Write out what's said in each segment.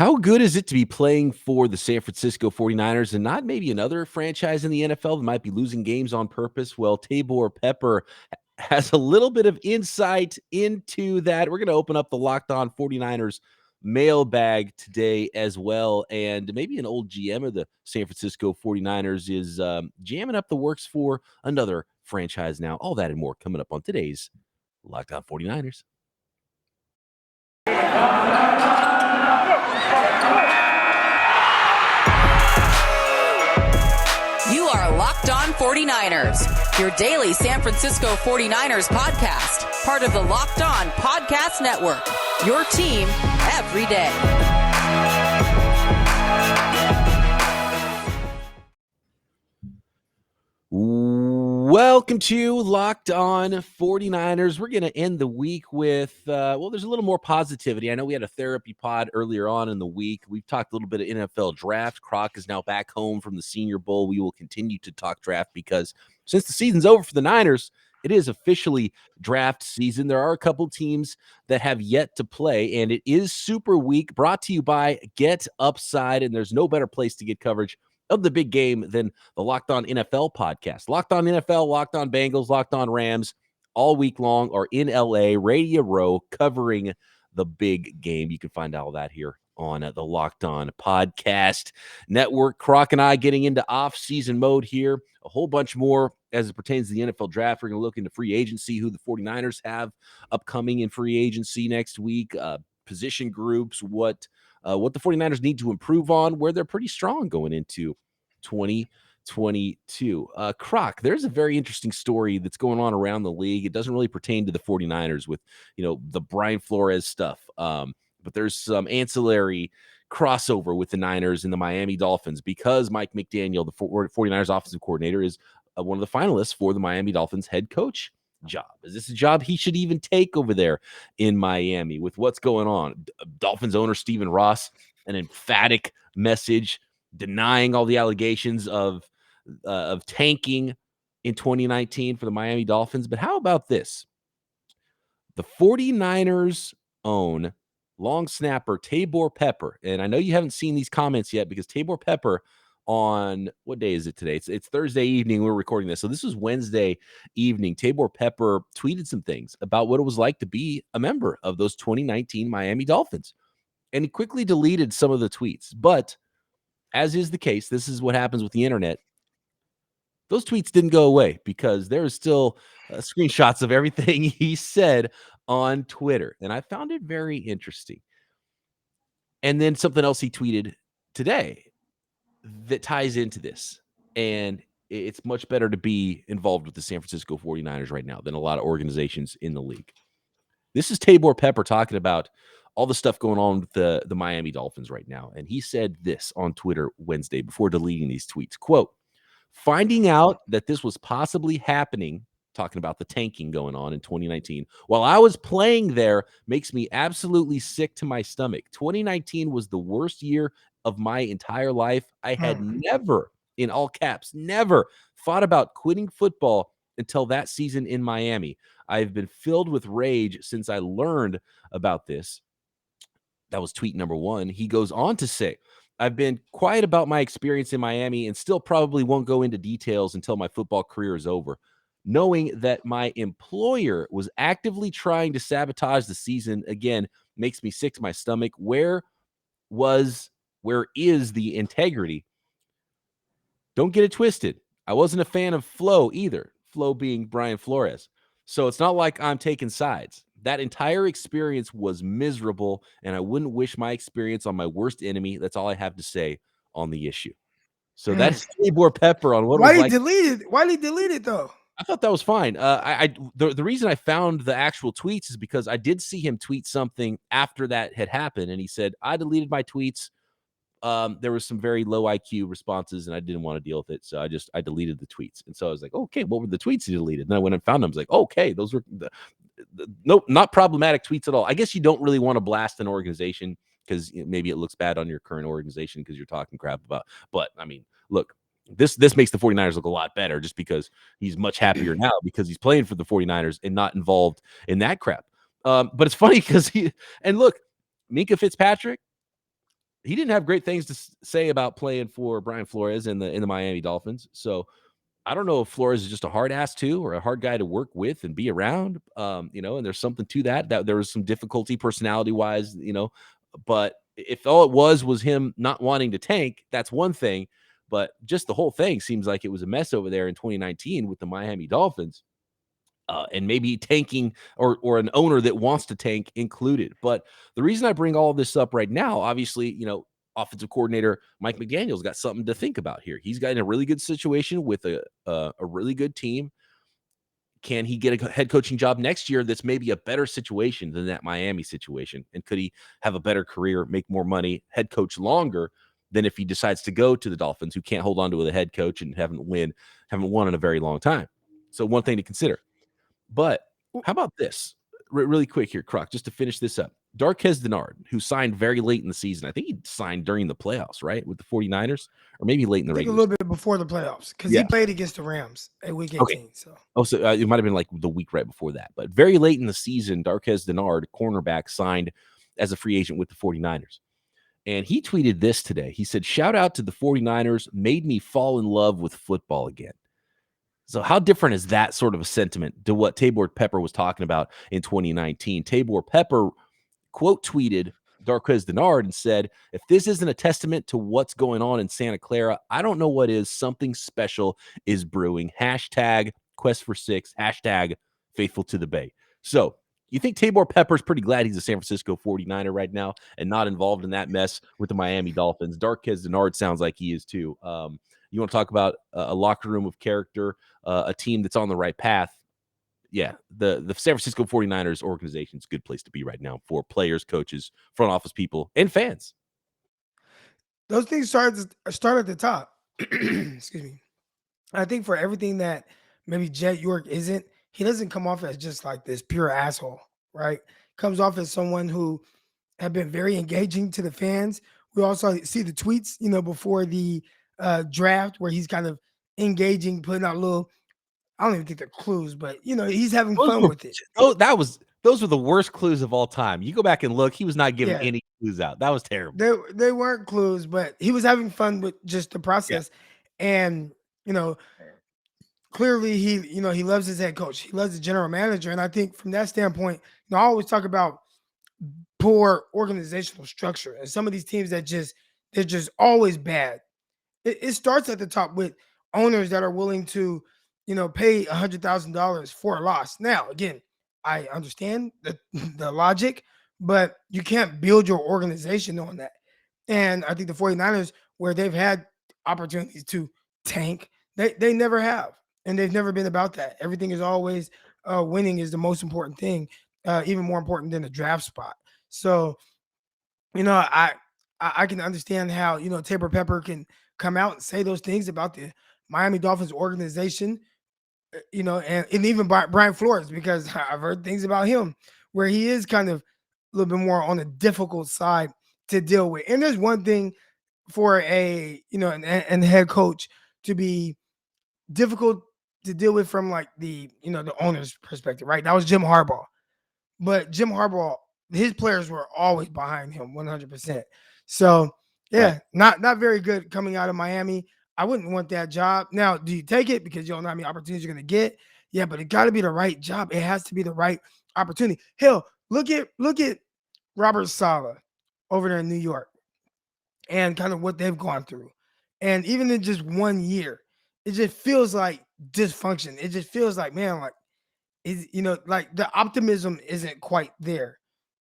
How good is it to be playing for the San Francisco 49ers and not maybe another franchise in the NFL that might be losing games on purpose? Well, Taybor Pepper has a little bit of insight into that. We're going to open up the Locked On 49ers mailbag today as well. And maybe an old GM of the San Francisco 49ers is jamming up the works for another franchise now. All that and more coming up on today's Locked On 49ers. You are Locked On 49ers, your daily San Francisco 49ers podcast, part of the Locked On Podcast Network, your team every day. Welcome to Locked On 49ers. We're going to end the week with, there's a little more positivity. I know we had a therapy pod earlier on in the week. We've talked a little bit of NFL draft. Croc is now back home from the Senior Bowl. We will continue to talk draft because since the season's over for the Niners, it is officially draft season. There are a couple teams that have yet to play, and it is Super Week, brought to you by Get Upside, and there's no better place to get coverage of the big game than the Locked On NFL podcast. Locked On NFL, Locked On Bengals, Locked On Rams, all week long are in LA, Radio Row, covering the big game. You can find all that here on the Locked On Podcast Network. Croc and I getting into off-season mode here. A whole bunch more as it pertains to the NFL draft. We're going to look into free agency, who the 49ers have upcoming in free agency next week, position groups, what the 49ers need to improve on, where they're pretty strong going into 2022. Croc, there's a very interesting story that's going on around the league. It doesn't really pertain to the 49ers with, the Brian Flores stuff. But there's some ancillary crossover with the Niners and the Miami Dolphins because Mike McDaniel, the 49ers offensive coordinator, is one of the finalists for the Miami Dolphins head coach job. Is this a job he should even take over there in Miami with what's going on? Dolphins owner Stephen Ross, an emphatic message denying all the allegations of tanking in 2019 for the Miami Dolphins. But how about this? The 49ers own long snapper Taybor Pepper. And I know you haven't seen these comments yet because Taybor Pepper on what day is it today? It's Thursday evening. We're recording this. So this was Wednesday evening. Taybor Pepper tweeted some things about what it was like to be a member of those 2019 Miami Dolphins. And he quickly deleted some of the tweets. But as is the case, this is what happens with the internet. Those tweets didn't go away because there are still screenshots of everything he said on Twitter. And I found it very interesting. And then something else he tweeted today that ties into this. And it's much better to be involved with the San Francisco 49ers right now than a lot of organizations in the league. This is Taybor Pepper talking about all the stuff going on with the Miami Dolphins right now. And he said this on Twitter Wednesday before deleting these tweets, quote, "Finding out that this was possibly happening," talking about the tanking going on in 2019, "while I was playing there makes me absolutely sick to my stomach. 2019 was the worst year of my entire life. I had never, in all caps, never thought about quitting football until that season in Miami. I've been filled with rage since I learned about this." That was tweet number one. He goes on to say, "I've been quiet about my experience in Miami and still probably won't go into details until my football career is over. Knowing that my employer was actively trying to sabotage the season again makes me sick to my stomach. Where is the integrity? Don't get it twisted. I wasn't a fan of Flo either." Flo being Brian Flores. "So it's not like I'm taking sides. That entire experience was miserable, and I wouldn't wish my experience on my worst enemy. That's all I have to say on the issue." So that's Taybor Pepper on what it was like. Why did he delete it though? I thought that was fine. The reason I found the actual tweets is because I did see him tweet something after that had happened, and he said, "I deleted my tweets. There was some very low IQ responses, and I didn't want to deal with it, so I deleted the tweets." And so I was like, "Okay, what were the tweets he deleted?" And I went and found them. I was like, "Okay, those were nope, not problematic tweets at all." I guess you don't really want to blast an organization because maybe it looks bad on your current organization because you're talking crap about. But I mean, look, this makes the 49ers look a lot better just because he's much happier now because he's playing for the 49ers and not involved in that crap. But it's funny because look, Minka Fitzpatrick, he didn't have great things to say about playing for Brian Flores in the Miami Dolphins. So I don't know if Flores is just a hard ass too, or a hard guy to work with and be around. And there's something to that there was some difficulty personality wise, but if all it was him not wanting to tank, that's one thing. But just the whole thing seems like it was a mess over there in 2019 with the Miami Dolphins. And maybe tanking or an owner that wants to tank included. But the reason I bring all this up right now, obviously, offensive coordinator Mike McDaniel's got something to think about here. He's got in a really good situation with a really good team. Can he get a head coaching job next year that's maybe a better situation than that Miami situation? And could he have a better career, make more money, head coach longer than if he decides to go to the Dolphins, who can't hold on to a head coach and haven't won in a very long time? So one thing to consider. But how about this? Really quick here, Croc, just to finish this up. Darqueze Dennard, who signed very late in the season. I think he signed during the playoffs, right? With the 49ers, or maybe late in the I think a regular little bit before the playoffs because Yeah. he played against the Rams at week 18. Okay. So So it might have been like the week right before that. But very late in the season, Darqueze Dennard, cornerback, signed as a free agent with the 49ers. And he tweeted this today. He said, "Shout out to the 49ers, made me fall in love with football again." So how different is that sort of a sentiment to what Taybor Pepper was talking about in 2019? Taybor Pepper quote tweeted Darqueze Dennard and said, "If this isn't a testament to what's going on in Santa Clara, I don't know what is. Something special is brewing. Hashtag Quest for Six. Hashtag Faithful to the Bay." So you think Taybor Pepper's pretty glad he's a San Francisco 49er right now and not involved in that mess with the Miami Dolphins? Darqueze Dennard sounds like he is too. You want to talk about a locker room of character, a team that's on the right path? Yeah, the San Francisco 49ers organization is a good place to be right now for players, coaches, front office people, and fans. those things start at the top. Excuse me. I think for everything that maybe Jet York isn't, he doesn't come off as just like this pure asshole, right? Comes off as someone who have been very engaging to the fans. We also see the tweets, before the draft where he's kind of engaging, putting out little, I don't even think they're clues, but he's having Those fun were with it. those were the worst clues of all time. You go back and look, he was not giving Yeah, any clues out. That was terrible. they weren't clues, but he was having fun with just the Yeah. process. And clearly he loves his head coach. He loves the general manager. And I think from that standpoint, I always talk about poor organizational structure and some of these teams they're just always bad. It starts at the top with owners that are willing to, pay $100,000 for a loss. Now, again, I understand the the logic, but you can't build your organization on that. And I think the 49ers, where they've had opportunities to tank, they never have. And they've never been about that. Everything is always winning is the most important thing, even more important than the draft spot. So, I can understand how, Tabor Pepper can come out and say those things about the Miami Dolphins organization, and even Brian Flores, because I've heard things about him where he is kind of a little bit more on the difficult side to deal with. And there's one thing for an head coach to be difficult to deal with from like the owner's perspective, right? That was Jim Harbaugh. But Jim Harbaugh, his players were always behind him 100%. So, Right. yeah, not very good coming out of Miami. I wouldn't want that job. Now, do you take it because you don't know how many opportunities you're going to get? Yeah, but it got to be the right job. It has to be the right opportunity. Hell, look at Robert Saleh over there in New York and kind of what they've gone through. And even in just 1 year, it just feels like dysfunction. It just feels like, man, like like the optimism isn't quite there.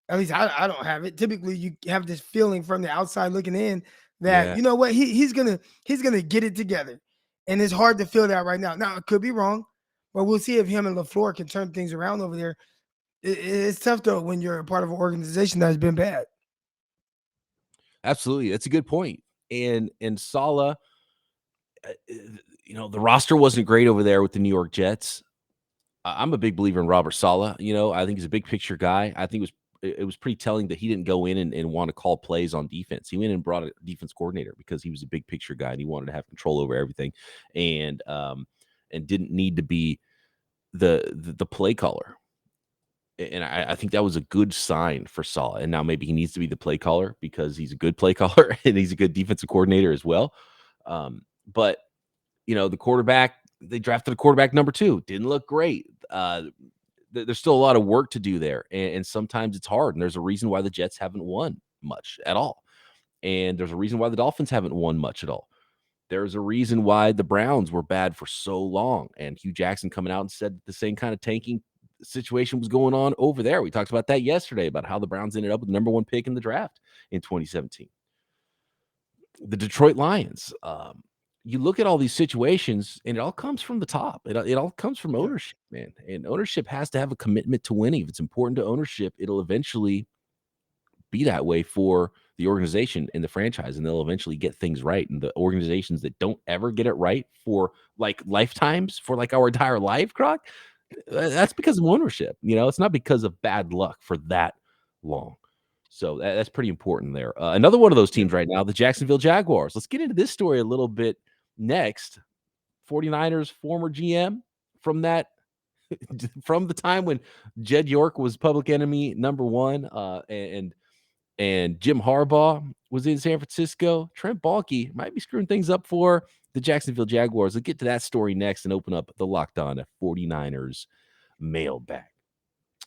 At least I don't have it. Typically, you have this feeling from the outside looking in that Yeah. you know what he's gonna get it together, and it's hard to feel that right now. Now it could be wrong, but we'll see if him and LaFleur can turn things around over there. It's tough though when you're a part of an organization that has been bad. Absolutely. That's a good point. And Saleh, the roster wasn't great over there with the New York Jets. I'm a big believer in Robert Saleh. I think he's a big picture guy. I think it was pretty telling that he didn't go in and want to call plays on defense. He went and brought a defense coordinator because he was a big picture guy and he wanted to have control over everything, and didn't need to be the play caller. And I think that was a good sign for Saleh. And now maybe he needs to be the play caller because he's a good play caller and he's a good defensive coordinator as well. But the quarterback, they drafted a quarterback number 2, didn't look great. There's still a lot of work to do there, and sometimes it's hard. And there's a reason why the Jets haven't won much at all, and there's a reason why the Dolphins haven't won much at all. There's a reason why the Browns were bad for so long, and Hugh Jackson coming out and said the same kind of tanking situation was going on over there. We talked about that yesterday, about how the Browns ended up with the number 1 pick in the draft in 2017. The Detroit Lions. You look at all these situations, and it all comes from the top. It all comes from ownership, man. And ownership has to have a commitment to winning. If it's important to ownership, it'll eventually be that way for the organization and the franchise, and they'll eventually get things right. And the organizations that don't ever get it right for like lifetimes, for like our entire life, Croc, that's because of ownership. It's not because of bad luck for that long. So that's pretty important there. Another one of those teams right now, the Jacksonville Jaguars. Let's get into this story a little bit next. 49ers former GM from from the time when Jed York was public enemy number 1, and Jim Harbaugh was in San Francisco. Trent Baalke might be screwing things up for the Jacksonville Jaguars. We'll get to that story next and open up the Locked On 49ers mailbag.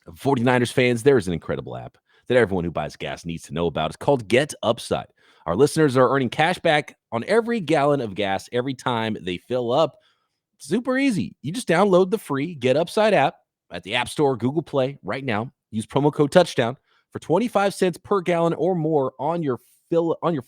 49ers fans, there is an incredible app that everyone who buys gas needs to know about. It's called Get Upside. Our listeners are earning cash back on every gallon of gas every time they fill up. Super easy. You just download the free Get Upside app at the App Store or Google Play right now. Use promo code Touchdown for 25 cents per gallon or more on your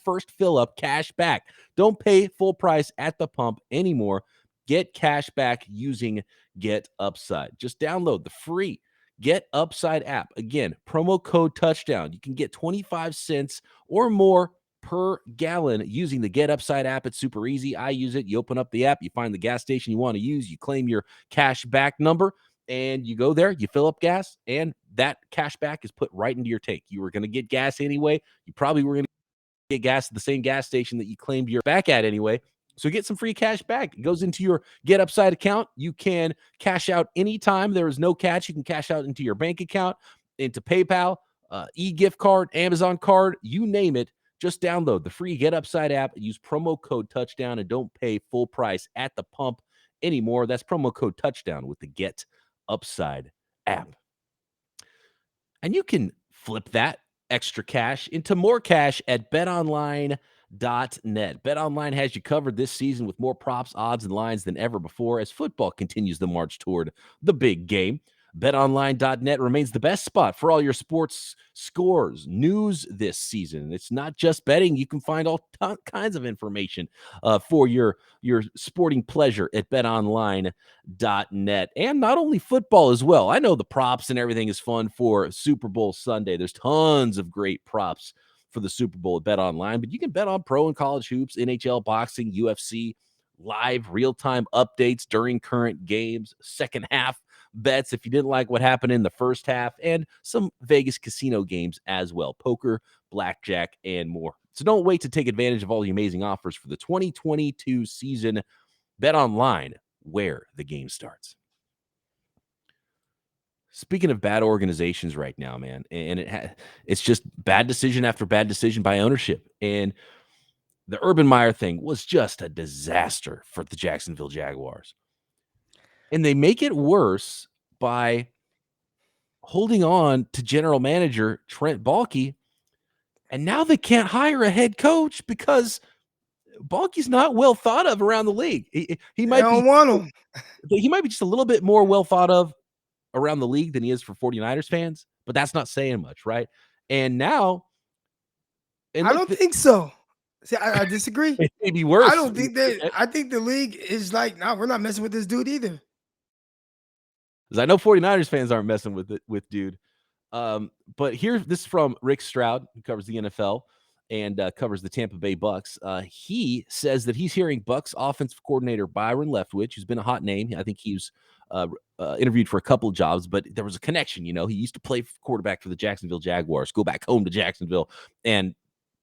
first fill up. Cash back. Don't pay full price at the pump anymore. Get cash back using Get Upside. Just download the free Get Upside app. Again, promo code Touchdown. You can get 25 cents or more per gallon using the Get Upside app. It's super easy. I use it. You open up the app, you find the gas station you want to use, you claim your cash back number, and you go there, you fill up gas, and that cash back is put right into your tank. You were going to get gas anyway. You probably were going to get gas at the same gas station that you claimed your back at anyway. So get some free cash back. It goes into your Get Upside account. You can cash out anytime. There is no catch. You can cash out into your bank account, into PayPal, e-gift card, Amazon card, you name it. Just download the free Get Upside app, use promo code Touchdown, and don't pay full price at the pump anymore. That's promo code Touchdown with the Get Upside app. And you can flip that extra cash into more cash at betonline.net. BetOnline has you covered this season with more props, odds, and lines than ever before as football continues the march toward the big game. BetOnline.net remains the best spot for all your sports scores, news this season. It's not just betting. You can find all kinds of information for your sporting pleasure at BetOnline.net. And not only football as well. I know the props and everything is fun for Super Bowl Sunday. There's tons of great props for the Super Bowl at BetOnline, but you can bet on pro and college hoops, NHL, boxing, UFC, live real-time updates during current games, second half bets if you didn't like what happened in the first half, and some Vegas casino games as well, poker, blackjack, and more. So don't wait to take advantage of all the amazing offers for the 2022 season. Bet online, where the game starts. Speaking of bad organizations right now, man, and it's just bad decision after bad decision by ownership. And the Urban Meyer thing was just a disaster for the Jacksonville Jaguars. And they make it worse by holding on to general manager Trent Baalke. And now they can't hire a head coach because Baalke's not well thought of around the league. He might don't be want him. He might be just a little bit more well thought of around the league than he is for 49ers fans, but that's not saying much, right? And now, I don't think so. See, I disagree. It may be worse. I don't think that. I think the league is like, no, we're not messing with this dude either. Because I know 49ers fans aren't messing with dude. But this is from Rick Stroud, who covers the NFL and covers the Tampa Bay Bucks. He says that he's hearing Bucks offensive coordinator Byron Leftwich, who's been a hot name. I think he was interviewed for a couple of jobs, but there was a connection. He used to play quarterback for the Jacksonville Jaguars, go back home to Jacksonville and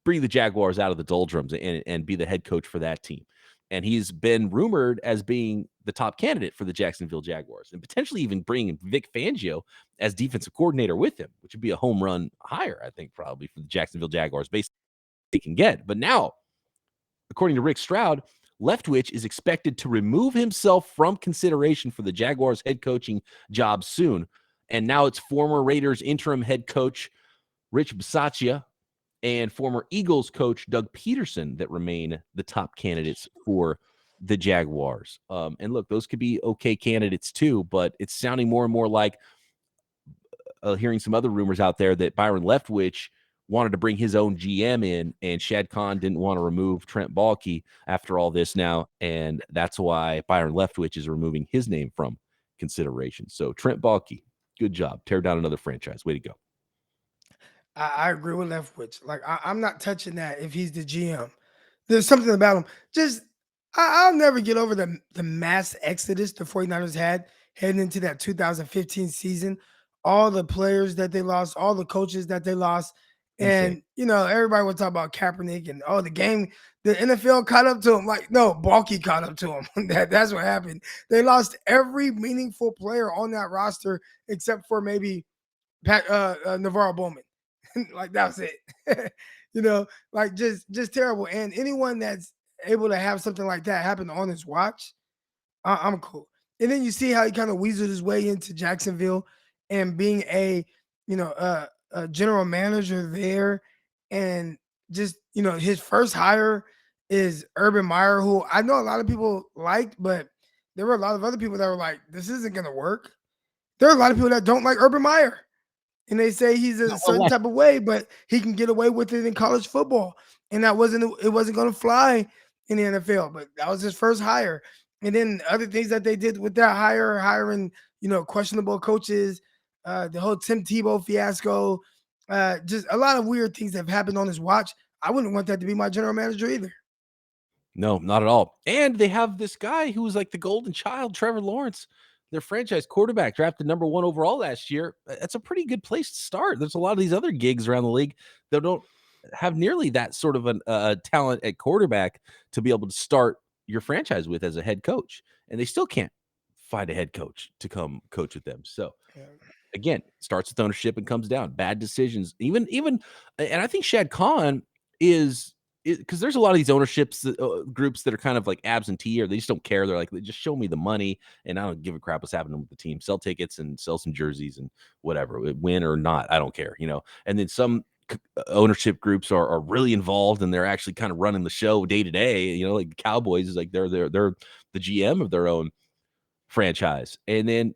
bring the Jaguars out of the doldrums and be the head coach for that team. and he's been rumored as being the top candidate for the Jacksonville Jaguars, and potentially even bringing Vic Fangio as defensive coordinator with him, which would be a home run hire, I think, probably for the Jacksonville Jaguars, based on what they can get. But now, according to Rick Stroud, Leftwich is expected to remove himself from consideration for the Jaguars head coaching job soon. And now it's former Raiders interim head coach Rich Bisaccia and former Eagles coach Doug Peterson that remain the top candidates for the Jaguars. And look, those could be okay candidates too, but it's sounding more and more like hearing some other rumors out there that Byron Leftwich wanted to bring his own GM in, and Shad Khan didn't want to remove Trent Baalke after all this now, and that's why Byron Leftwich is removing his name from consideration. So Trent Baalke, good job. Tear down another franchise. Way to go. I agree with Leftwich. Like I'm not touching that if he's the GM. There's something about him. Just I'll never get over the mass exodus the 49ers had heading into that 2015 season. All the players that they lost, all the coaches that they lost. Insane. And everybody would talk about Kaepernick and the NFL caught up to him. Like, no, Balky caught up to him. That's what happened. They lost every meaningful player on that roster except for maybe Navarro Bowman. Like that was it. Like just terrible. And anyone that's able to have something like that happen on his watch, I'm cool. And then you see how he kind of weaseled his way into Jacksonville and being a general manager there, and just his first hire is Urban Meyer, who I know a lot of people liked, but there were a lot of other people that were like, this isn't gonna work. There are a lot of people that don't like Urban Meyer. And they say he's a certain type of way, but he can get away with it in college football. And it wasn't going to fly in the NFL, but that was his first hire. And then other things that they did with that hiring, questionable coaches, the whole Tim Tebow fiasco, just a lot of weird things that have happened on his watch. I wouldn't want that to be my general manager either. No, not at all. And they have this guy who was like the golden child, Trevor Lawrence, their franchise quarterback, drafted number 1 overall last year. That's a pretty good place to start. There's a lot of these other gigs around the league that don't have nearly that sort of a talent at quarterback to be able to start your franchise with as a head coach. And they still can't find a head coach to come coach with them. So again, starts with ownership and comes down. Bad decisions. Even, and I think Shad Khan is because there's a lot of these ownerships groups that are kind of like absentee, or they just don't care. They're like, just show me the money, and I don't give a crap what's happening with the team. Sell tickets and sell some jerseys and whatever, win or not, I don't care, And then some ownership groups are really involved, and they're actually kind of running the show day to day. Like the Cowboys is like they're the GM of their own franchise, and then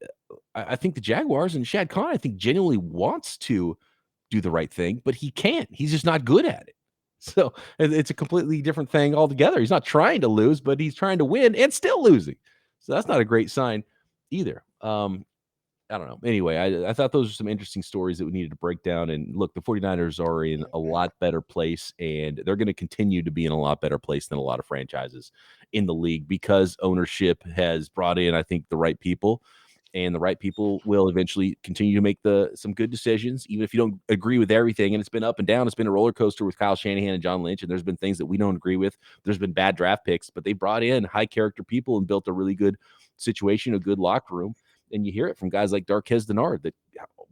I think the Jaguars and Shad Khan, I think, genuinely wants to do the right thing, but he can't. He's just not good at it. So it's a completely different thing altogether. He's not trying to lose, but he's trying to win and still losing. So that's not a great sign either. I don't know. Anyway, I thought those are some interesting stories that we needed to break down. And look, the 49ers are in a lot better place, and they're going to continue to be in a lot better place than a lot of franchises in the league because ownership has brought in, I think, the right people. And the right people will eventually continue to make some good decisions, even if you don't agree with everything. And it's been up and down. It's been a roller coaster with Kyle Shanahan and John Lynch. And there's been things that we don't agree with. There's been bad draft picks, but they brought in high character people and built a really good situation, a good locker room. And you hear it from guys like Darquez Denard that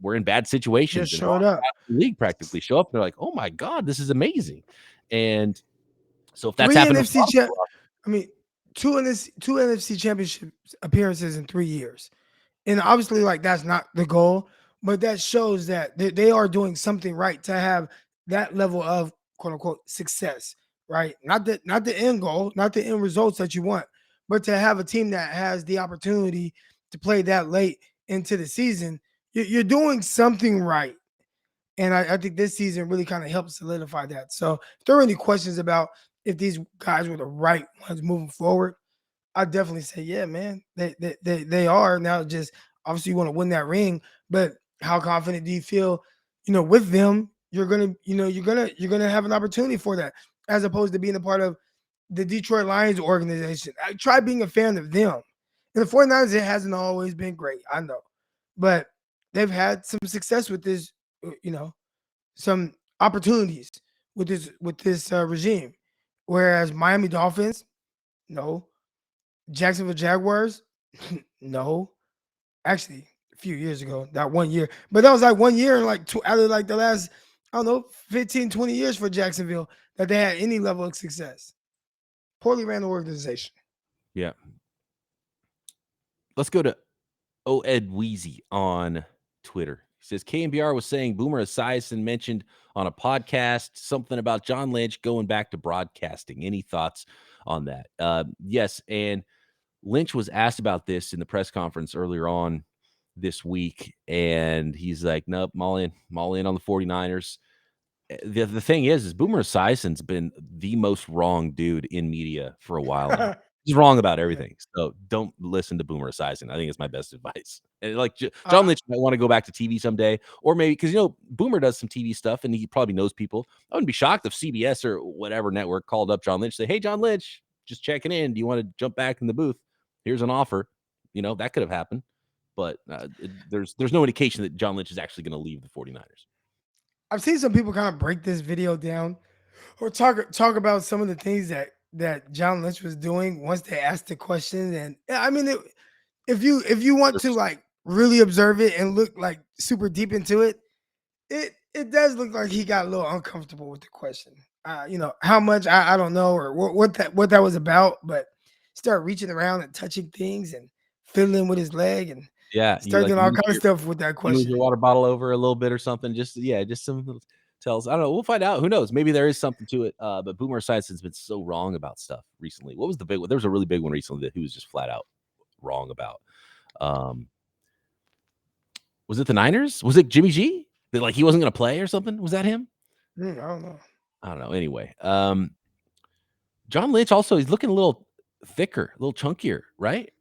we're in bad situations. Just showed up. The league practically show up. And they're like, oh my God, this is amazing. And so if that's two happening, NFC championship appearances in 3 years. And obviously, like, that's not the goal, but that shows that they are doing something right to have that level of quote unquote success, right? Not the end goal, not the end results that you want, but to have a team that has the opportunity to play that late into the season, you're doing something right. And I think this season really kind of helps solidify that. So if there are any questions about if these guys were the right ones moving forward, I definitely say, yeah, man, they are. Now, just obviously you want to win that ring, but how confident do you feel, with them? You're gonna have an opportunity for that, as opposed to being a part of the Detroit Lions organization. I try being a fan of them. And the 49ers, it hasn't always been great, I know, but they've had some success with this, some opportunities with this regime. Whereas Miami Dolphins, No. Jacksonville Jaguars? No. Actually, a few years ago, that 1 year. But that was like 1 year and like out of like the last, I don't know, 15, 20 years for Jacksonville that they had any level of success. Poorly ran organization. Yeah. Let's go to Ed Weezy on Twitter. He says KMBR was saying Boomer Esiason mentioned on a podcast something about John Lynch going back to broadcasting. Any thoughts on that? Yes, and Lynch was asked about this in the press conference earlier on this week, and he's like, nope, I'm all in on the 49ers. The thing is Boomer Esiason's been the most wrong dude in media for a while now. He's wrong about Yeah. everything. So don't listen to Boomer Esiason. I think it's my best advice. And like Uh, John Lynch might want to go back to TV someday, or maybe because Boomer does some TV stuff and he probably knows people. I wouldn't be shocked if CBS or whatever network called up John Lynch, say, "Hey, John Lynch, just checking in. Do you want to jump back in the booth? Here's an offer." That could have happened, but there's no indication that John Lynch is actually going to leave the 49ers. I've seen some people kind of break this video down or talk about some of the things that John Lynch was doing once they asked the question. And yeah, I mean, if you want to like really observe it and look like super deep into it, it does look like he got a little uncomfortable with the question. How much I don't know, or what that was about, but start reaching around and touching things and fiddling with his leg and Yeah, start doing all kind of stuff with that you move your question. water bottle over a little bit or something. Just some little tells. I don't know. We'll find out. Who knows? Maybe there is something to it. But Boomer Esiason's been so wrong about stuff recently. What was the big one? There was a really big one recently that he was just flat out wrong about. Um, was it the Niners? Was it Jimmy G? That like he wasn't going to play or something? Was that him? I don't know. I don't know. Anyway, John Lynch also he's looking a little thicker, a little chunkier, right?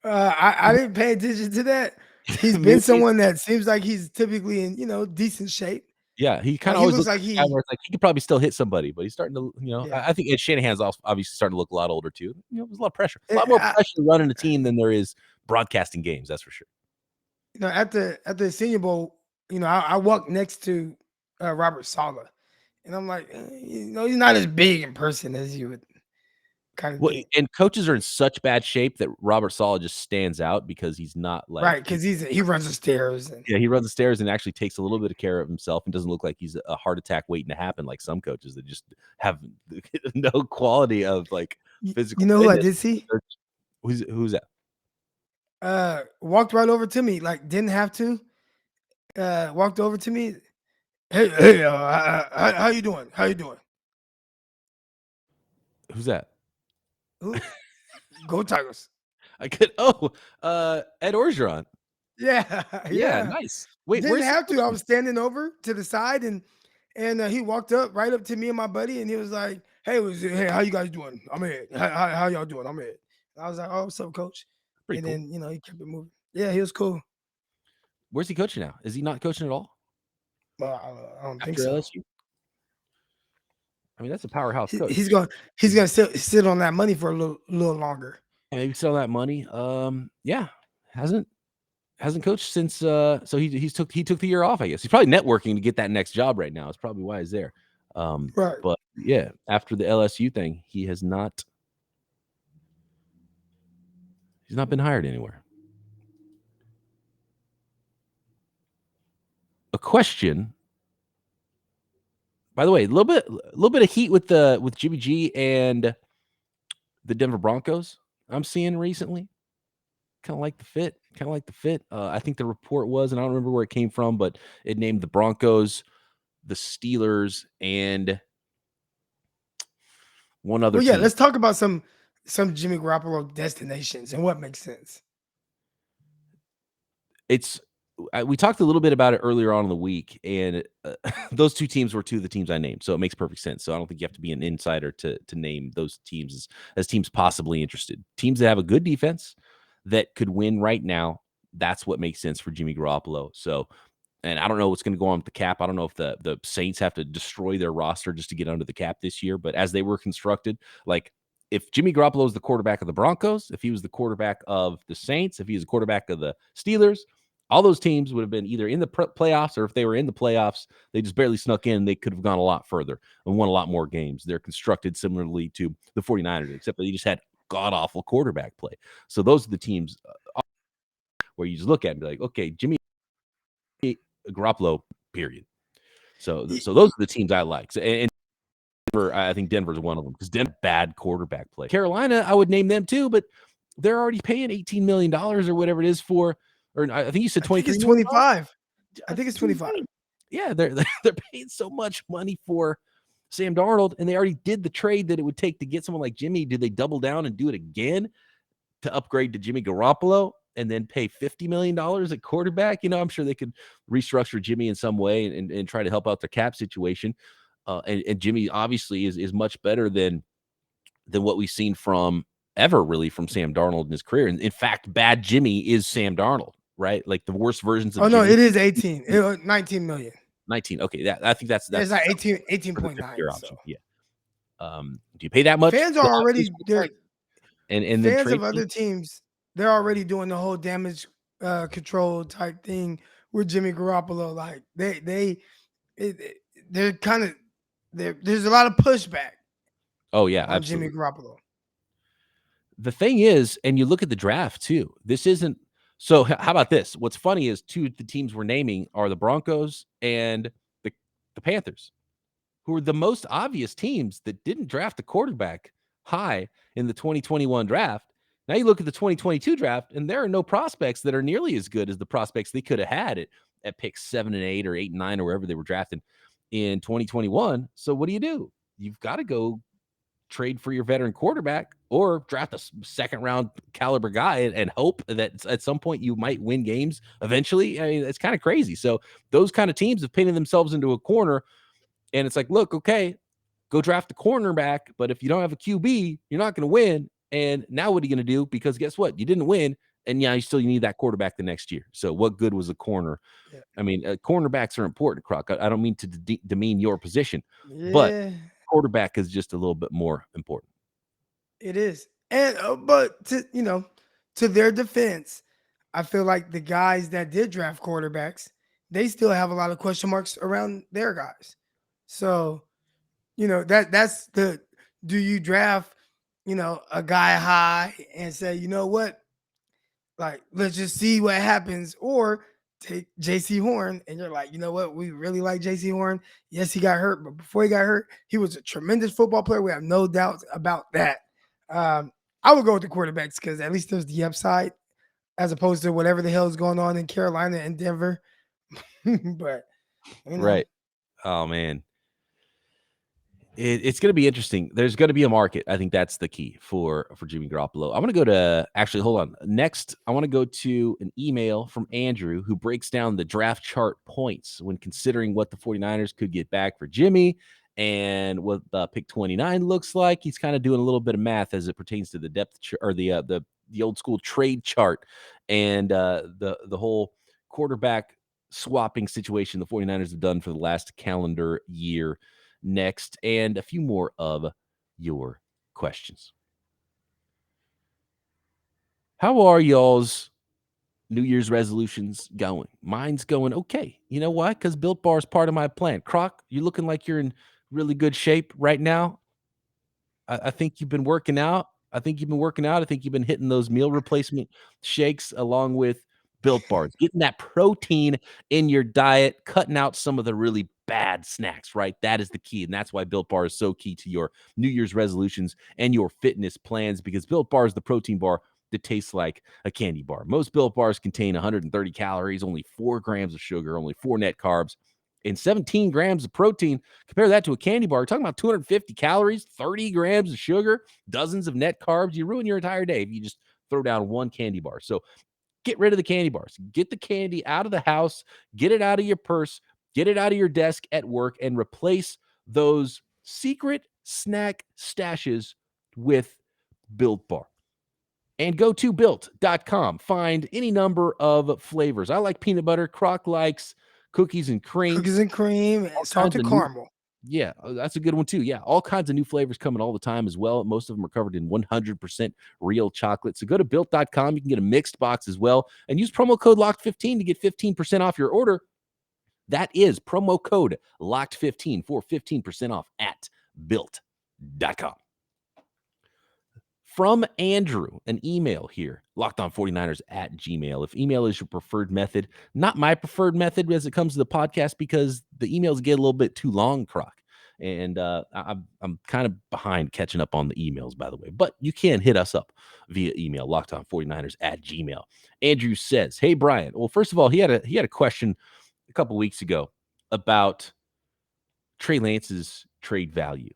I didn't pay attention to that. He's been Maybe. someone that seems like he's typically in decent shape. Yeah, he kind Like of he always looks looks like like a guy he, where it's like he could probably still hit somebody, but he's starting to, yeah. I think Ed Shanahan's also obviously starting to look a lot older too. There's a lot of pressure, a Eh, lot more I, pressure running a team than there is broadcasting games. That's for sure. at the Senior Bowl, I walked next to Robert Sala, and I'm like, he's not as big in person as you would kind of Well, think, and coaches are in such bad shape that Robert Saleh just stands out because he's not like right? Because he runs the stairs and he runs the stairs and actually takes a little bit of care of himself and doesn't look like he's a heart attack waiting to happen like some coaches that just have no quality of like you physical know who I fitness. did see? Who's that? Walked right over to me, like didn't have to. Walked over to me. Hey, how you doing? How you doing? Who's that? Who? Go Tigers. I could Ed Orgeron. Yeah, Yeah, yeah. nice. Wait, Didn't where's he have to. I coaching? was standing over to the side, and he walked up right up to me and my buddy, and he was like, "Hey, how you guys doing? I'm here. How y'all doing? I'm here." And I was like, "Oh, what's up, coach?" Pretty And cool. then he kept it moving. Yeah, he was cool. Where's he coaching now? Is he not coaching at all But I don't think after so. LSU? I mean, that's a powerhouse He, coach. he's going he's gonna sit on that money for a little longer. And maybe sell that money. Yeah, hasn't coached since. So he took the year off. I guess he's probably networking to get that next job right now. It's probably why he's there. Right. But yeah, after the LSU thing, he has not. He's not been hired anywhere. A question. By the way, a little bit of heat with Jimmy G and the Denver Broncos. I'm seeing recently. Kind of like the fit. I think the report was, and I don't remember where it came from, but it named the Broncos, the Steelers, and one other Well, yeah. team. Let's talk about some Jimmy Garoppolo destinations and what makes sense. We talked a little bit about it earlier on in the week, and those two teams were two of the teams I named, so it makes perfect sense. So I don't think you have to be an insider to name those teams as teams possibly interested. Teams that have a good defense that could win right now. That's what makes sense for Jimmy Garoppolo. So, and I don't know what's going to go on with the cap. I don't know if the Saints have to destroy their roster just to get under the cap this year. But as they were constructed, like if Jimmy Garoppolo was the quarterback of the Broncos, if he was the quarterback of the Saints, if he was the quarterback of the Steelers, All those teams would have been either in the playoffs, or if they were in the playoffs, they just barely snuck in. They could have gone a lot further and won a lot more games. They're constructed similarly to the 49ers, except that they just had god-awful quarterback play. So those are the teams where you just look at and be like, okay, Jimmy Garoppolo, period. So those are the teams I like. So, and Denver, I think Denver's one of them because Denver bad quarterback play. Carolina, I would name them too, but they're already paying $18 million or whatever it is for, or I think you said 23. It's 25. I think it's 25. Yeah, they're paying so much money for Sam Darnold, and they already did the trade that it would take to get someone like Jimmy. Do they double down and do it again to upgrade to Jimmy Garoppolo and then pay $50 million at quarterback? I'm sure they could restructure Jimmy in some way and try to help out their cap situation. And Jimmy obviously is much better than what we've seen from Sam Darnold in his career. And in fact, bad Jimmy is Sam Darnold, right? Like the worst versions of Jimmy. No, it is 18. 19 million. 19. Okay. I think that's it's like 18.9. option. So. Yeah. Do you pay that much? Fans are already there. And fans of other teams, they're already doing the whole damage control type thing with Jimmy Garoppolo. Like they're kind of there's a lot of pushback. Oh yeah, on absolutely. Jimmy Garoppolo. The thing is, and you look at the draft too. This isn't so. How about this? What's funny is two of the teams we're naming are the Broncos and the Panthers, who are the most obvious teams that didn't draft a quarterback high in the 2021 draft. Now you look at the 2022 draft, and there are no prospects that are nearly as good as the prospects they could have had at picks 7 and 8 or 8 and 9 or wherever they were drafted in 2021. So what do? You've got to go trade for your veteran quarterback or draft a second round caliber guy and hope that at some point you might win games eventually. I mean, it's kind of crazy. So those kind of teams have painted themselves into a corner, and it's like, look, okay, go draft the cornerback, but if you don't have a QB, you're not going to win. And now what are you going to do? Because guess what? You didn't win, and you need that quarterback the next year. So what good was a corner? Yeah. I mean, cornerbacks are important, Croc. I don't mean to demean your position, but quarterback is just a little bit more important. It is. And but to their defense, I feel like the guys that did draft quarterbacks, they still have a lot of question marks around their guys. So, that's do you draft, a guy high and say, you know what? Like, let's just see what happens, or take JC Horn, and you're like, you know what? We really like JC Horn. Yes, he got hurt, but before he got hurt, he was a tremendous football player. We have no doubts about that. I would go with the quarterbacks because at least there's the upside, as opposed to whatever the hell is going on in Carolina and Denver. But right. Oh man. It's going to be interesting. There's going to be a market. I think that's the key for Jimmy Garoppolo. I'm going to go to hold on. Next, I want to go to an email from Andrew who breaks down the draft chart points when considering what the 49ers could get back for Jimmy and what pick 29 looks like. He's kind of doing a little bit of math as it pertains to the depth or the old school trade chart and the whole quarterback swapping situation the 49ers have done for the last calendar year. Next, and a few more of your questions. How are y'all's New Year's resolutions going? Mine's going okay. You know why? Because Built Bar is part of my plan. Croc, you're looking like you're in really good shape right now. I think you've been working out. I think you've been hitting those meal replacement shakes along with Built Bars, getting that protein in your diet, cutting out some of the really bad snacks, right? That is the key. And that's why Built Bar is so key to your New Year's resolutions and your fitness plans, because Built Bar is the protein bar that tastes like a candy bar. Most Built Bars contain 130 calories, only 4 grams of sugar, only 4 net carbs, and 17 grams of protein. Compare that to a candy bar. We're talking about 250 calories, 30 grams of sugar, dozens of net carbs. You ruin your entire day if you just throw down one candy bar. So get rid of the candy bars. Get the candy out of the house. Get it out of your purse. Get it out of your desk at work and replace those secret snack stashes with Built Bar. And go to Built.com. Find any number of flavors. I like peanut butter. Croc likes cookies and cream. Cookies and cream and salted caramel. Yeah, that's a good one too. Yeah, all kinds of new flavors coming all the time as well. Most of them are covered in 100% real chocolate. So go to built.com. You can get a mixed box as well and use promo code LOCKED15 to get 15% off your order. That is promo code LOCKED15 for 15% off at built.com. From Andrew, an email here, lockedon49ers@gmail. If email is your preferred method, not my preferred method as it comes to the podcast because the emails get a little bit too long, Croc. And I'm kind of behind catching up on the emails, by the way. But you can hit us up via email, lockedon49ers@gmail. Andrew says, "Hey, Brian." Well, first of all, he had a question a couple weeks ago about Trey Lance's trade value.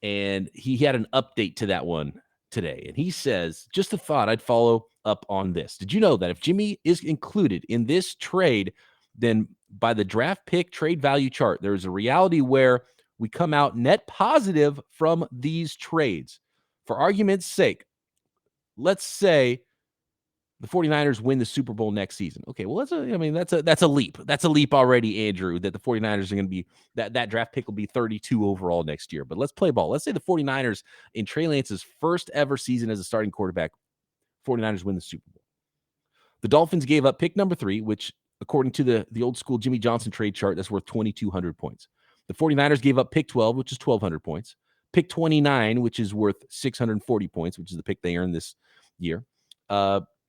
And he had an update to that one today. And he says, just a thought, I'd follow up on this. Did you know that if Jimmy is included in this trade, then by the draft pick trade value chart, there's a reality where we come out net positive from these trades. For argument's sake, let's say the 49ers win the Super Bowl next season. Okay, well, that's a leap. That's a leap already, Andrew, that the 49ers are going to be, that draft pick will be 32 overall next year. But let's play ball. Let's say the 49ers in Trey Lance's first ever season as a starting quarterback, 49ers win the Super Bowl. The Dolphins gave up pick number 3, which according to the old school Jimmy Johnson trade chart, that's worth 2,200 points. The 49ers gave up pick 12, which is 1,200 points. Pick 29, which is worth 640 points, which is the pick they earned this year.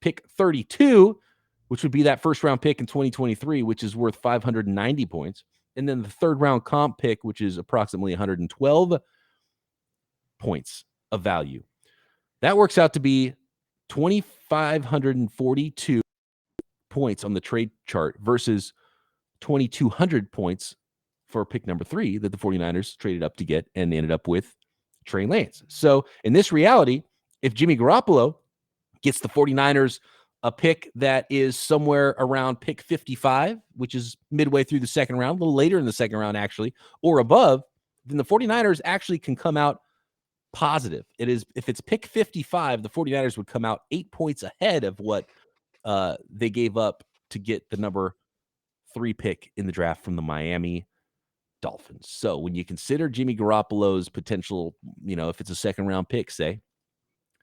Pick 32, which would be that first round pick in 2023, which is worth 590 points. And then the third round comp pick, which is approximately 112 points of value. That works out to be 2,542 points on the trade chart versus 2,200 points for pick number 3 that the 49ers traded up to get and ended up with Trey Lance. So in this reality, if Jimmy Garoppolo gets the 49ers a pick that is somewhere around pick 55, which is midway through the second round, a little later in the second round, actually, or above, then the 49ers actually can come out positive. It is, if it's pick 55, the 49ers would come out 8 points ahead of what they gave up to get the number 3 pick in the draft from the Miami Dolphins. So when you consider Jimmy Garoppolo's potential, if it's a second round pick, say,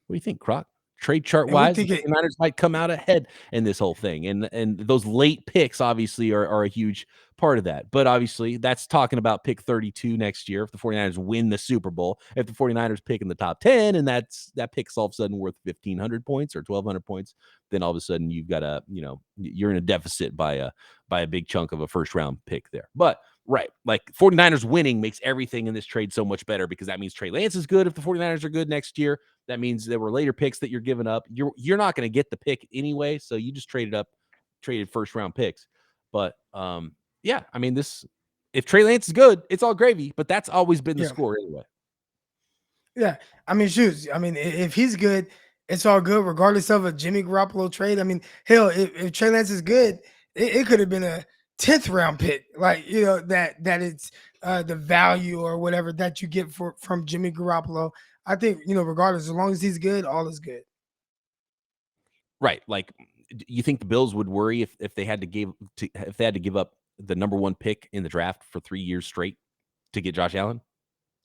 what do you think, Croc? Trade chart And we wise, the think it, 49ers might come out ahead in this whole thing. And those late picks obviously are a huge part of that. But obviously, that's talking about pick 32 next year if the 49ers win the Super Bowl. If the 49ers pick in the top 10 and that pick's all of a sudden worth 1,500 points or 1,200 points, then all of a sudden you've got you're in a deficit by a big chunk of a first round pick there. But right, like 49ers winning makes everything in this trade so much better because that means Trey Lance is good if the 49ers are good next year. That means there were later picks that you're giving up. You're not going to get the pick anyway, so you just traded first round picks. But yeah, I mean if Trey Lance is good, it's all gravy. But that's always been the yeah, score anyway. yeah. I mean, shoot. I mean, if he's good, it's all good, regardless of a Jimmy Garoppolo trade. I mean, hell, if Trey Lance is good, it could have been a 10th round pick, like that it's the value or whatever that you get from Jimmy Garoppolo. I think regardless, as long as he's good, all is good. Right. Like, you think the Bills would worry if they had to give up the number 1 pick in the draft for 3 years straight to get Josh Allen?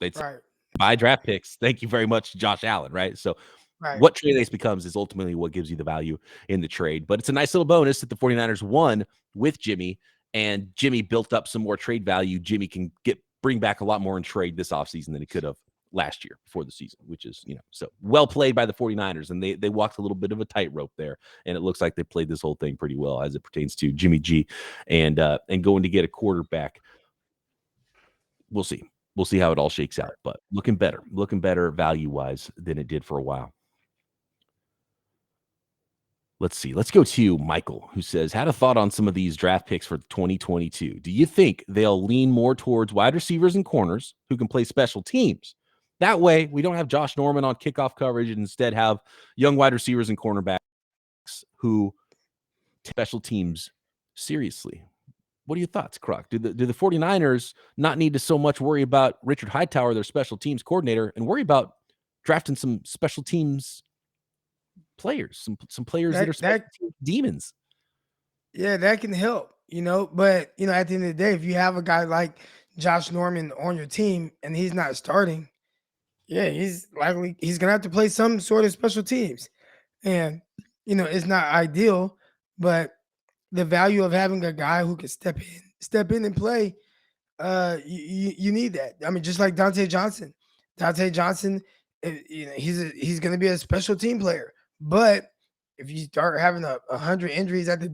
They'd say, Right, buy draft picks. Thank you very much, Josh Allen. Right. So right. what Trey Lance becomes is ultimately what gives you the value in the trade. But it's a nice little bonus that the 49ers won with Jimmy, and Jimmy built up some more trade value. Jimmy can bring back a lot more in trade this offseason than he could have last year before the season, which is, so well played by the 49ers. And they walked a little bit of a tightrope there. And it looks like they played this whole thing pretty well as it pertains to Jimmy G and going to get a quarterback. We'll see. We'll see how it all shakes out, but looking better value-wise than it did for a while. Let's see. Let's go to Michael, who says, had a thought on some of these draft picks for 2022. Do you think they'll lean more towards wide receivers and corners who can play special teams? That way, we don't have Josh Norman on kickoff coverage and instead have young wide receivers and cornerbacks who take special teams seriously. What are your thoughts, Croc? Do the 49ers not need to so much worry about Richard Hightower, their special teams coordinator, and worry about drafting some special teams players, some players that are special teams demons? Yeah, that can help, but at the end of the day, if you have a guy like Josh Norman on your team and he's not starting, yeah, he's gonna have to play some sort of special teams. And it's not ideal, but the value of having a guy who can step in and play, you need that. I mean, just like Dante Johnson. Dante Johnson, he's going to be a special team player. But if you start having 100 injuries at the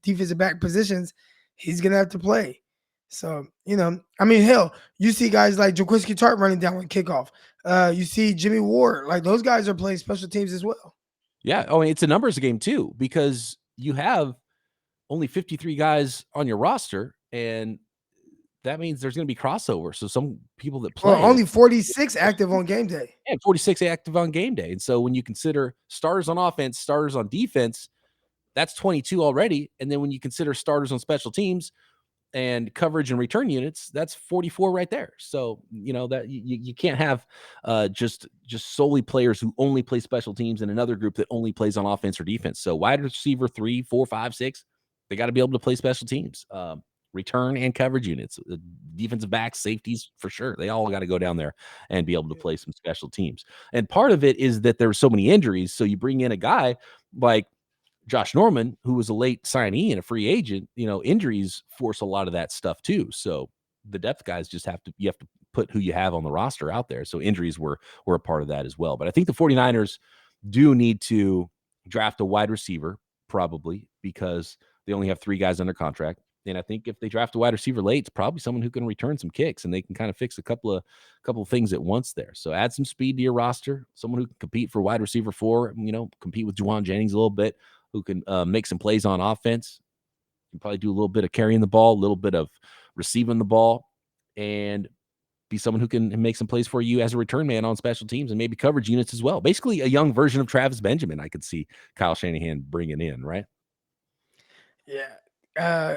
defensive back positions, he's going to have to play. So, I mean, hell, you see guys like Jaquiski Tartt running down on kickoff. You see Jimmy Ward. Like, those guys are playing special teams as well. Yeah. Oh, and it's a numbers game too, because you have only 53 guys on your roster, and that means there's going to be crossover. So some people that Well, play only 46 active on game day. and 46 active on game day. And so when you consider starters on offense, starters on defense, that's 22 already. And then when you consider starters on special teams and coverage and return units, that's 44 right there. So, that you can't have just solely players who only play special teams and another group that only plays on offense or defense. So wide receiver 3, 4, 5, 6, they got to be able to play special teams, return and coverage units, defensive backs, safeties, for sure. They all got to go down there and be able to play some special teams. And part of it is that there were so many injuries. So you bring in a guy like Josh Norman, who was a late signee and a free agent, injuries force a lot of that stuff too. So the depth guys you have to put who you have on the roster out there. So injuries were a part of that as well. But I think the 49ers do need to draft a wide receiver, probably, because they only have 3 guys under contract. And I think if they draft a wide receiver late, it's probably someone who can return some kicks and they can kind of fix a couple of things at once there. So add some speed to your roster, someone who can compete for wide receiver 4, compete with Juwan Jennings a little bit, who can make some plays on offense. You can probably do a little bit of carrying the ball, a little bit of receiving the ball, and be someone who can make some plays for you as a return man on special teams and maybe coverage units as well. Basically, a young version of Travis Benjamin, I could see Kyle Shanahan bringing in, right? Yeah.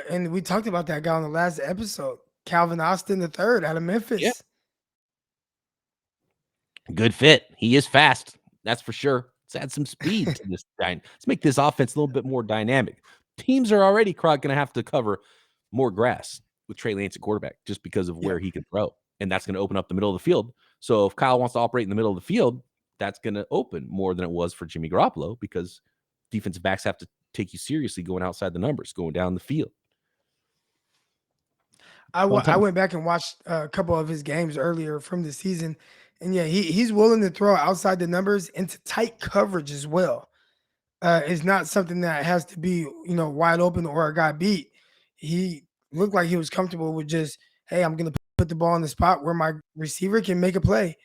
And we talked about that guy on the last episode, Calvin Austin III out of Memphis. Yeah. Good fit. He is fast. That's for sure. Let's add some speed to this. Let's make this offense a little bit more dynamic. Teams are already going to have to cover more grass with Trey Lance at quarterback just because of where he can throw. And that's going to open up the middle of the field. So if Kyle wants to operate in the middle of the field, that's going to open more than it was for Jimmy Garoppolo, because defensive backs have to take you seriously going outside the numbers, going down the field. I went back and watched a couple of his games earlier from the season. And yeah, he's willing to throw outside the numbers into tight coverage as well. It's not something that has to be, wide open or a guy beat. He looked like he was comfortable with just, hey, I'm going to put the ball in the spot where my receiver can make a play.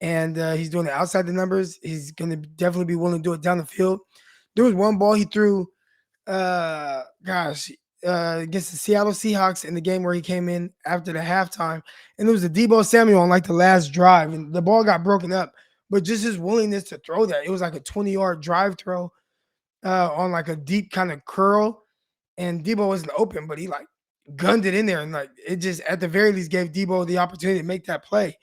And he's doing it outside the numbers. He's going to definitely be willing to do it down the field. There was one ball he threw, against the Seattle Seahawks in the game where he came in after the halftime. And it was a Deebo Samuel on like the last drive. And the ball got broken up. But just his willingness to throw that, it was like a 20-yard drive throw on like a deep kind of curl. And Deebo wasn't open, but he like gunned it in there. And like it just at the very least gave Deebo the opportunity to make that play.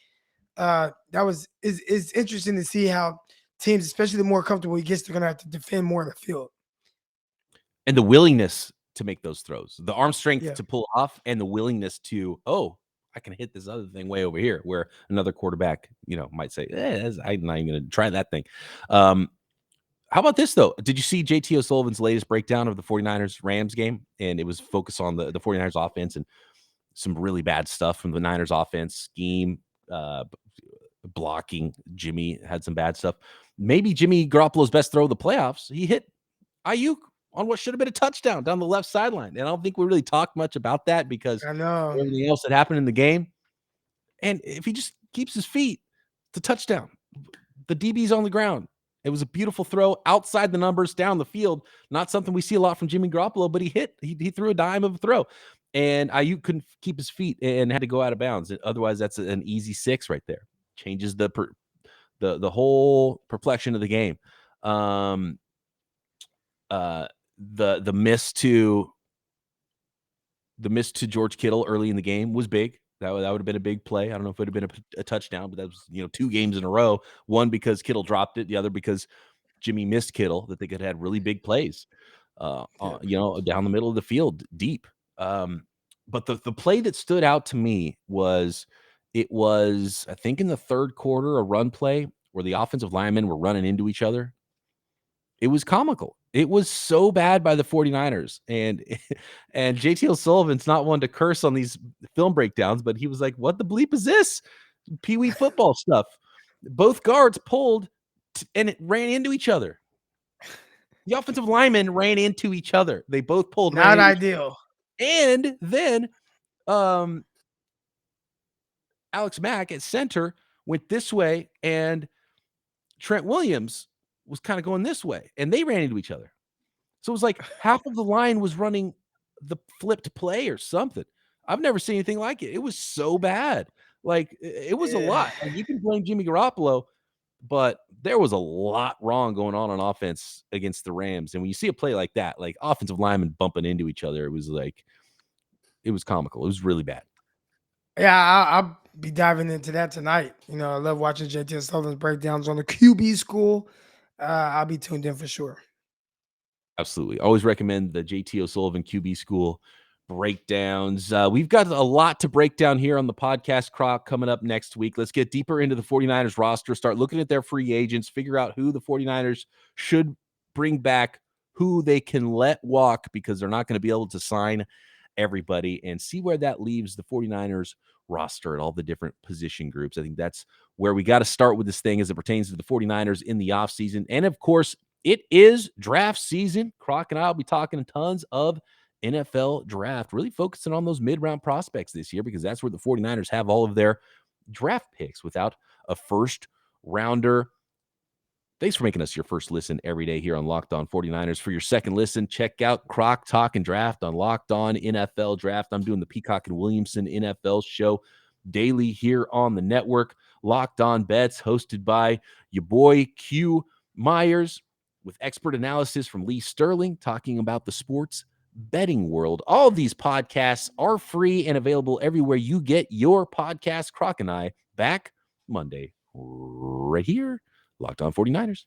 It's interesting to see how teams, especially the more comfortable he gets, they're going to have to defend more in the field. And the willingness to make those throws, the arm strength to pull off, and the willingness to, I can hit this other thing way over here, where another quarterback, might say, I'm not even going to try that thing. How about this, though? Did you see JT O'Sullivan's latest breakdown of the 49ers-Rams game? And it was focused on the 49ers offense and some really bad stuff from the Niners offense, scheme, blocking. Jimmy had some bad stuff. Maybe Jimmy Garoppolo's best throw of the playoffs, he hit Ayuk on what should have been a touchdown down the left sideline. And I don't think we really talked much about that because everything else that happened in the game. And if he just keeps his feet, it's a touchdown. The DB's on the ground. It was a beautiful throw outside the numbers down the field. Not something we see a lot from Jimmy Garoppolo, but he threw a dime of a throw. And Ayuk couldn't keep his feet and had to go out of bounds. Otherwise, that's an easy 6 right there. Changes the whole perplexion of the game. The miss to George Kittle early in the game was big. That would have been a big play. I don't know if it would have been a touchdown, but that was 2 games in a row. One because Kittle dropped it, the other because Jimmy missed Kittle. That they could have had really big plays, down the middle of the field, deep. But the play that stood out to me was I think in the third quarter, a run play where the offensive linemen were running into each other. It was comical. It was so bad by the 49ers. And JT O'Sullivan's not one to curse on these film breakdowns, but he was like, "What the bleep is this? Pee-wee football stuff." Both guards pulled and it ran into each other. The offensive linemen ran into each other. They both pulled. Not ideal. And then Alex Mack at center went this way, and Trent Williams was kind of going this way, and they ran into each other. So it was like half of the line was running the flipped play or something. I've never seen anything like it. It was so bad. Like, it was a lot. Like, you can blame Jimmy Garoppolo, but there was a lot wrong going on offense against the Rams. And when you see a play like that, like offensive linemen bumping into each other, it was comical. It was really bad. Yeah, I'll be diving into that tonight. I love watching JT Sullivan's breakdowns on the QB school. I'll be tuned in for sure. Absolutely. Always recommend the JT O'Sullivan QB school breakdowns. We've got a lot to break down here on the podcast, Croc, coming up next week. Let's get deeper into the 49ers roster, start looking at their free agents, figure out who the 49ers should bring back, who they can let walk because they're not going to be able to sign everybody, and see where that leaves the 49ers roster at all the different position groups. I think that's where we got to start with this thing as it pertains to the 49ers in the offseason. And of course, it is draft season. Croc and I will be talking tons of NFL draft, really focusing on those mid-round prospects this year because that's where the 49ers have all of their draft picks without a first rounder. Thanks for making us your first listen every day here on Locked On 49ers. For your second listen, check out Croc Talk and Draft on Locked On NFL Draft. I'm doing the Peacock and Williamson NFL show daily here on the network. Locked On Bets, hosted by your boy Q Myers, with expert analysis from Lee Sterling, talking about the sports betting world. All of these podcasts are free and available everywhere you get your podcast. Croc and I back Monday right here. Locked On 49ers.